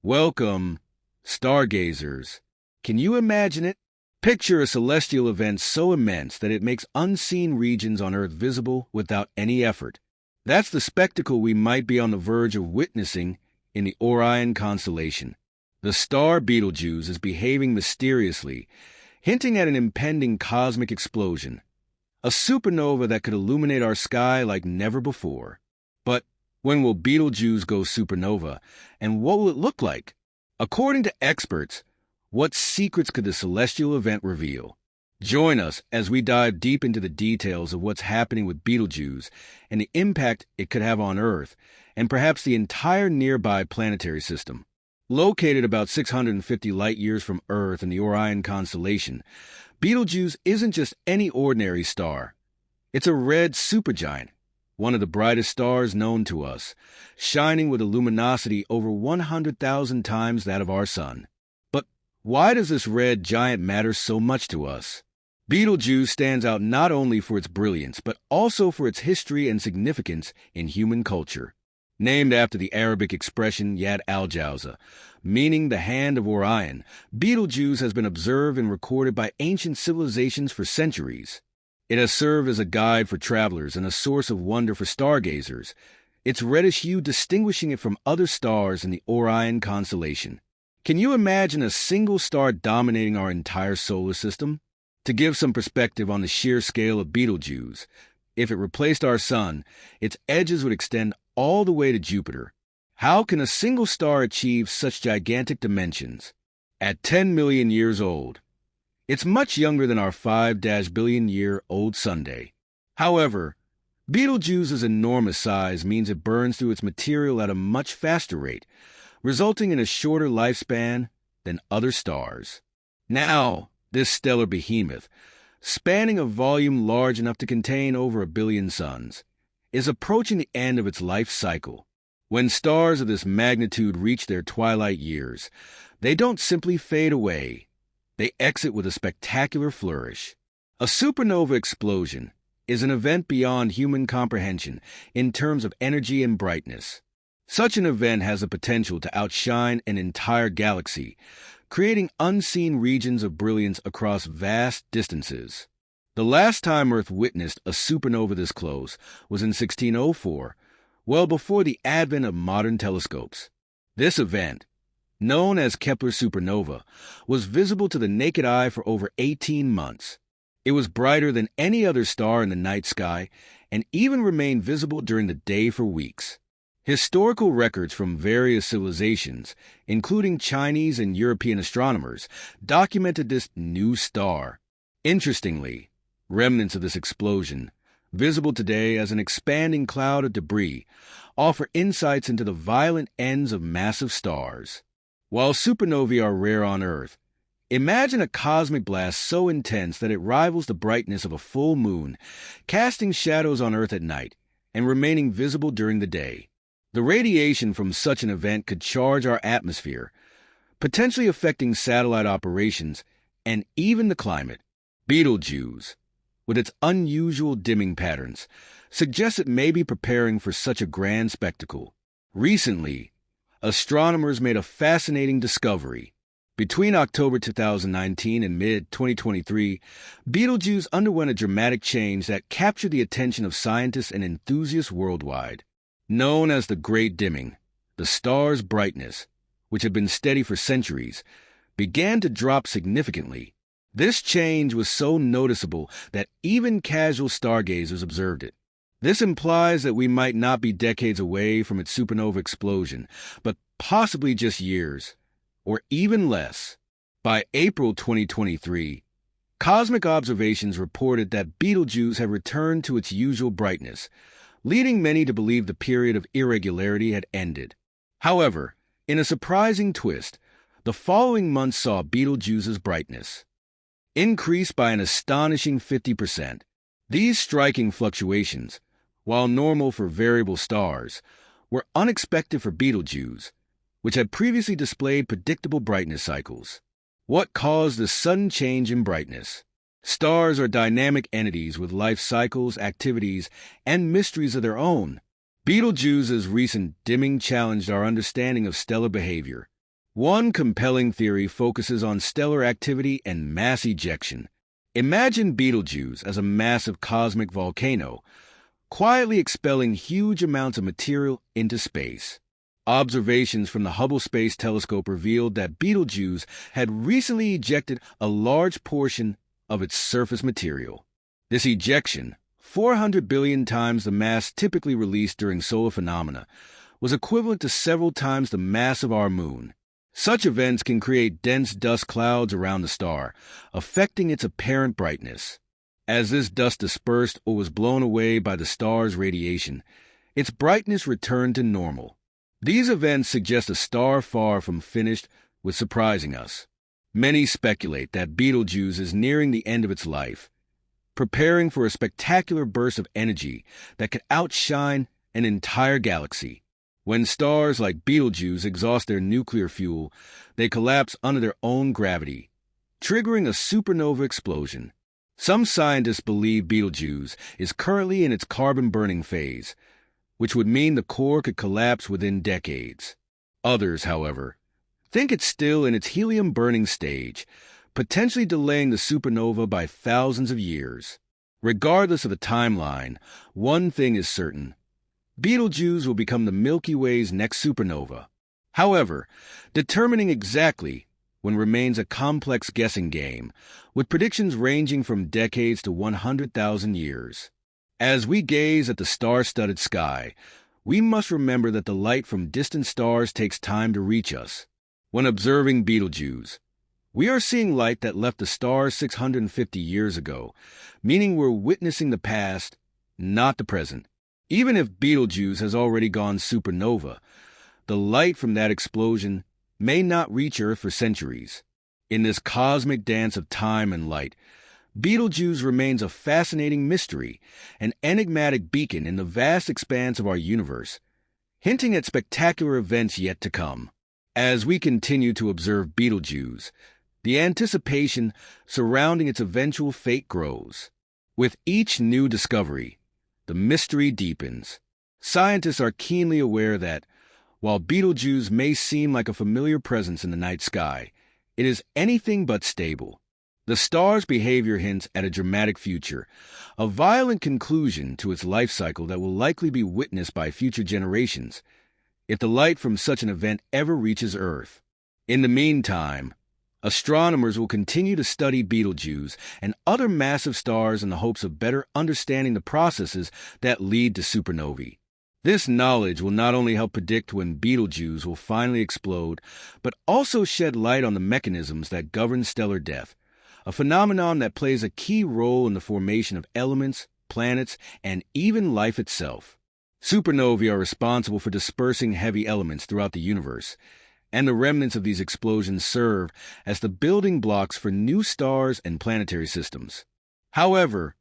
Welcome, stargazers. Can you imagine it? Picture a celestial event so immense that it makes unseen regions on Earth visible without any effort. That's the spectacle we might be on the verge of witnessing in the Orion constellation. The star Betelgeuse is behaving mysteriously, hinting at an impending cosmic explosion, a supernova that could illuminate our sky like never before. But when will Betelgeuse go supernova, and what will it look like? According to experts, what secrets could the celestial event reveal? Join us as we dive deep into the details of what's happening with Betelgeuse and the impact it could have on Earth and perhaps the entire nearby planetary system. Located about 650 light-years from Earth in the Orion constellation, Betelgeuse isn't just any ordinary star. It's a red supergiant, one of the brightest stars known to us, shining with a luminosity over 100,000 times that of our Sun. But why does this red giant matter so much to us? Betelgeuse stands out not only for its brilliance, but also for its history and significance in human culture. Named after the Arabic expression Yad al-Jawza, meaning the hand of Orion, Betelgeuse has been observed and recorded by ancient civilizations for centuries. It has served as a guide for travelers and a source of wonder for stargazers, its reddish hue distinguishing it from other stars in the Orion constellation. Can you imagine a single star dominating our entire solar system? To give some perspective on the sheer scale of Betelgeuse, if it replaced our Sun, its edges would extend all the way to Jupiter. How can a single star achieve such gigantic dimensions? At 10 million years old, it's much younger than our 5-billion-year-old Sunday. However, Betelgeuse's enormous size means it burns through its material at a much faster rate, resulting in a shorter lifespan than other stars. Now, this stellar behemoth, spanning a volume large enough to contain over 1 billion suns, is approaching the end of its life cycle. When stars of this magnitude reach their twilight years, they don't simply fade away. They exit with a spectacular flourish. A supernova explosion is an event beyond human comprehension in terms of energy and brightness. Such an event has the potential to outshine an entire galaxy, creating unseen regions of brilliance across vast distances. The last time Earth witnessed a supernova this close was in 1604, well before the advent of modern telescopes. This event, known as Kepler's supernova, was visible to the naked eye for over 18 months. It was brighter than any other star in the night sky and even remained visible during the day for weeks. Historical records from various civilizations, including Chinese and European astronomers, documented this new star. Interestingly, remnants of this explosion, visible today as an expanding cloud of debris, offer insights into the violent ends of massive stars. While supernovae are rare on Earth, imagine a cosmic blast so intense that it rivals the brightness of a full moon, casting shadows on Earth at night and remaining visible during the day. The radiation from such an event could charge our atmosphere, potentially affecting satellite operations and even the climate. Betelgeuse, with its unusual dimming patterns, suggests it may be preparing for such a grand spectacle. Recently, astronomers made a fascinating discovery. Between October 2019 and mid-2023, Betelgeuse underwent a dramatic change that captured the attention of scientists and enthusiasts worldwide. Known as the Great Dimming, the star's brightness, which had been steady for centuries, began to drop significantly. This change was so noticeable that even casual stargazers observed it. This implies that we might not be decades away from its supernova explosion, but possibly just years, or even less. By April 2023, cosmic observations reported that Betelgeuse had returned to its usual brightness, leading many to believe the period of irregularity had ended. However, in a surprising twist, the following month saw Betelgeuse's brightness increase by an astonishing 50%. These striking fluctuations, while normal for variable stars, were unexpected for Betelgeuse, which had previously displayed predictable brightness cycles. What caused the sudden change in brightness? Stars are dynamic entities with life cycles, activities, and mysteries of their own. Betelgeuse's recent dimming challenged our understanding of stellar behavior. One compelling theory focuses on stellar activity and mass ejection. Imagine Betelgeuse as a massive cosmic volcano, quietly expelling huge amounts of material into space. Observations from the Hubble Space Telescope revealed that Betelgeuse had recently ejected a large portion of its surface material. This ejection, 400 billion times the mass typically released during solar phenomena, was equivalent to several times the mass of our moon. Such events can create dense dust clouds around the star, affecting its apparent brightness. As this dust dispersed or was blown away by the star's radiation, its brightness returned to normal. These events suggest a star far from finished with surprising us. Many speculate that Betelgeuse is nearing the end of its life, preparing for a spectacular burst of energy that could outshine an entire galaxy. When stars like Betelgeuse exhaust their nuclear fuel, they collapse under their own gravity, triggering a supernova explosion. Some scientists believe Betelgeuse is currently in its carbon-burning phase, which would mean the core could collapse within decades. Others, however, think it's still in its helium-burning stage, potentially delaying the supernova by thousands of years. Regardless of the timeline, one thing is certain: Betelgeuse will become the Milky Way's next supernova. However, determining exactly when remains a complex guessing game, with predictions ranging from decades to 100,000 years. As we gaze at the star-studded sky, we must remember that the light from distant stars takes time to reach us. When observing Betelgeuse, we are seeing light that left the star 650 years ago, meaning we're witnessing the past, not the present. Even if Betelgeuse has already gone supernova, the light from that explosion may not reach Earth for centuries. In this cosmic dance of time and light, Betelgeuse remains a fascinating mystery, an enigmatic beacon in the vast expanse of our universe, hinting at spectacular events yet to come. As we continue to observe Betelgeuse, the anticipation surrounding its eventual fate grows. With each new discovery, the mystery deepens. Scientists are keenly aware that, while Betelgeuse may seem like a familiar presence in the night sky, it is anything but stable. The star's behavior hints at a dramatic future, a violent conclusion to its life cycle that will likely be witnessed by future generations, if the light from such an event ever reaches Earth. In the meantime, astronomers will continue to study Betelgeuse and other massive stars in the hopes of better understanding the processes that lead to supernovae. This knowledge will not only help predict when Betelgeuse will finally explode, but also shed light on the mechanisms that govern stellar death, a phenomenon that plays a key role in the formation of elements, planets, and even life itself. Supernovae are responsible for dispersing heavy elements throughout the universe, and the remnants of these explosions serve as the building blocks for new stars and planetary systems. However,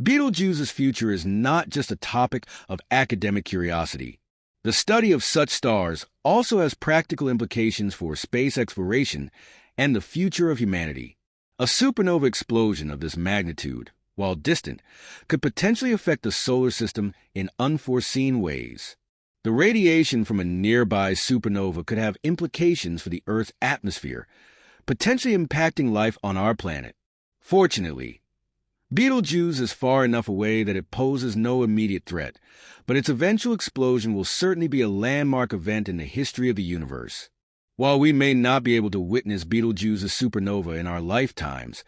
Betelgeuse's future is not just a topic of academic curiosity. The study of such stars also has practical implications for space exploration and the future of humanity. A supernova explosion of this magnitude, while distant, could potentially affect the solar system in unforeseen ways. The radiation from a nearby supernova could have implications for the Earth's atmosphere, potentially impacting life on our planet. Fortunately, Betelgeuse is far enough away that it poses no immediate threat, but its eventual explosion will certainly be a landmark event in the history of the universe. While we may not be able to witness Betelgeuse's supernova in our lifetimes,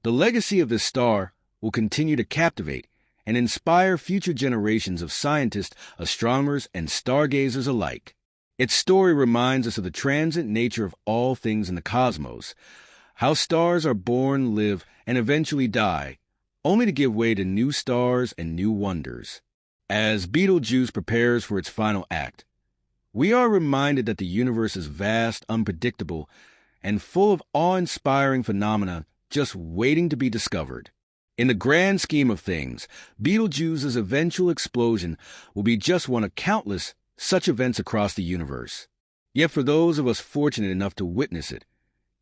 the legacy of this star will continue to captivate and inspire future generations of scientists, astronomers, and stargazers alike. Its story reminds us of the transient nature of all things in the cosmos, how stars are born, live, and eventually die, only to give way to new stars and new wonders. As Betelgeuse prepares for its final act, we are reminded that the universe is vast, unpredictable, and full of awe-inspiring phenomena just waiting to be discovered. In the grand scheme of things, Betelgeuse's eventual explosion will be just one of countless such events across the universe. Yet for those of us fortunate enough to witness it,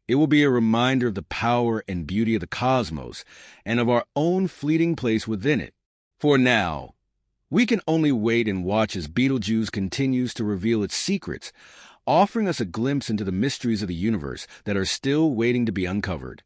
it will be a reminder of the power and beauty of the cosmos and of our own fleeting place within it. For now, we can only wait and watch as Betelgeuse continues to reveal its secrets, offering us a glimpse into the mysteries of the universe that are still waiting to be uncovered.